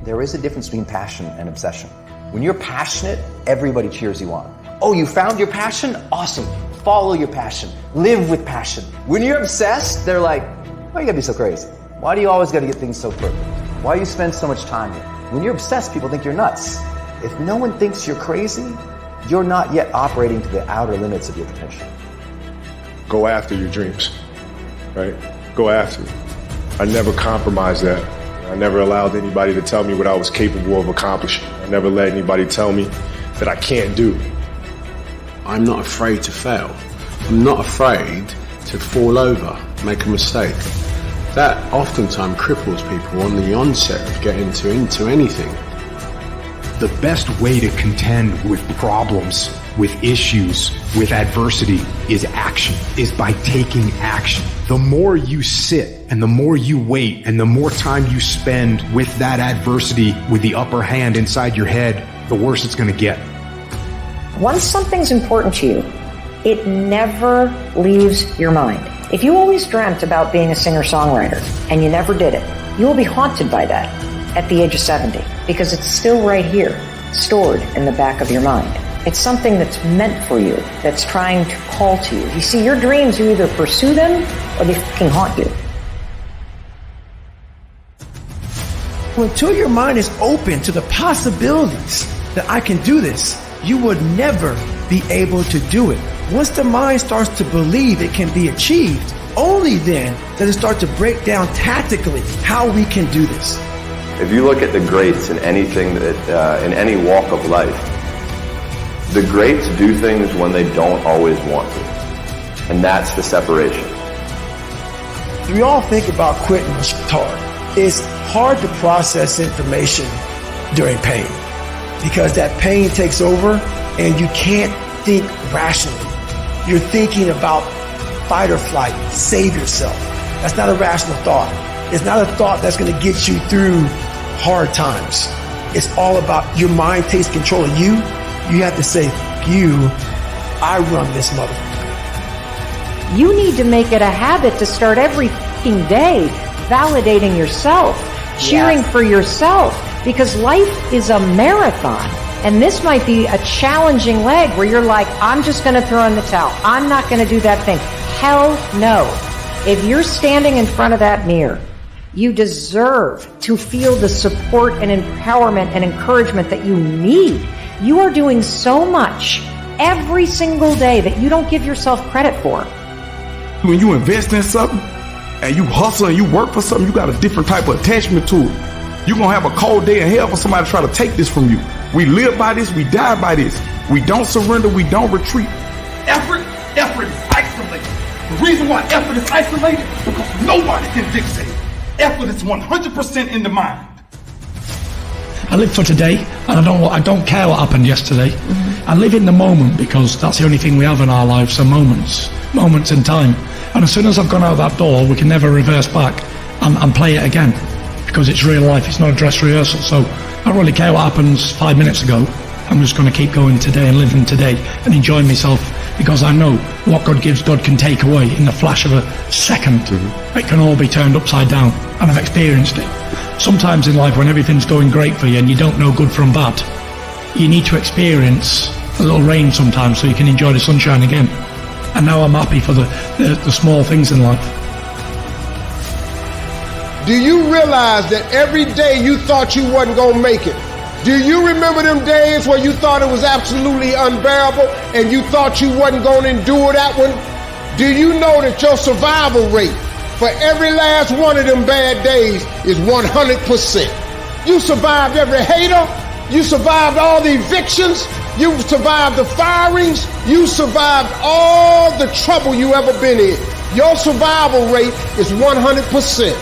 There is a difference between passion and obsession. When you're passionate, everybody cheers you on. Oh, you found your passion? Awesome. Follow your passion. Live with passion. When you're obsessed, they're like, why you gotta be so crazy? Why do you always gotta get things so perfect? Why do you spend so much time here? When you're obsessed, people think you're nuts. If no one thinks you're crazy, you're not yet operating to the outer limits of your potential. Go after your dreams, right? Go after it. I never compromised that. I never allowed anybody to tell me what I was capable of accomplishing. I never let anybody tell me that I can't do. I'm not afraid to fail. I'm not afraid to fall over, make a mistake. That oftentimes cripples people on the onset of getting into anything. The best way to contend with problems, with issues, with adversity is action, is by taking action. The more you sit and the more you wait and the more time you spend with that adversity, with the upper hand inside your head, the worse it's going to get. Once something's important to you, it never leaves your mind. If you always dreamt about being a singer-songwriter and you never did it, you will be haunted by that at the age of 70 because it's still right here, stored in the back of your mind. It's something that's meant for you, that's trying to call to you. You see, your dreams, you either pursue them or they fucking haunt you. Until your mind is open to the possibilities that I can do this, you would never be able to do it. Once the mind starts to believe it can be achieved, only then does it start to break down tactically how we can do this. If you look at the greats in anything that, in any walk of life, the greats do things when they don't always want to. And that's the separation. We all think about quitting it's hard. It's hard to process information during pain because that pain takes over and you can't think rationally. You're thinking about fight or flight, save yourself. That's not a rational thought. It's not a thought that's going to get you through hard times. It's all about your mind takes control of you. You have to say, you, I run this motherfucker. You need to make it a habit to start every fucking day validating yourself, cheering for yourself, because life is a marathon. And this might be a challenging leg where you're like, I'm just going to throw in the towel. I'm not going to do that thing. Hell no. If you're standing in front of that mirror, you deserve to feel the support and empowerment and encouragement that you need. You are doing so much every single day that you don't give yourself credit for. When you invest in something and you hustle and you work for something, you got a different type of attachment to it. You're going to have a cold day in hell for somebody to try to take this from you. We live by this, we die by this. We don't surrender, we don't retreat. Effort is isolated. The reason why effort is isolated is because nobody can dictate. Effort is 100% in the mind. I live for today, and I don't care what happened yesterday. I live in the moment because that's the only thing we have in our lives, are moments in time. And as soon as I've gone out that door, we can never reverse back and play it again because it's real life. It's not a dress rehearsal. So I don't really care what happens 5 minutes ago. I'm just going to keep going today and living today and enjoying myself because I know what God gives, God can take away in the flash of a second. It can all be turned upside down, and I've experienced it. Sometimes in life when everything's going great for you and you don't know good from bad, you need to experience a little rain sometimes so you can enjoy the sunshine again. And now I'm happy for the small things in life. Do you realize that every day you thought you wasn't going to make it? Do you remember them days where you thought it was absolutely unbearable and you thought you wasn't going to endure that one? Do you know that your survival rate for every last one of them bad days is 100%? You survived every hater. You survived all the evictions. You survived the firings. You survived all the trouble you ever been in. Your survival rate is 100%.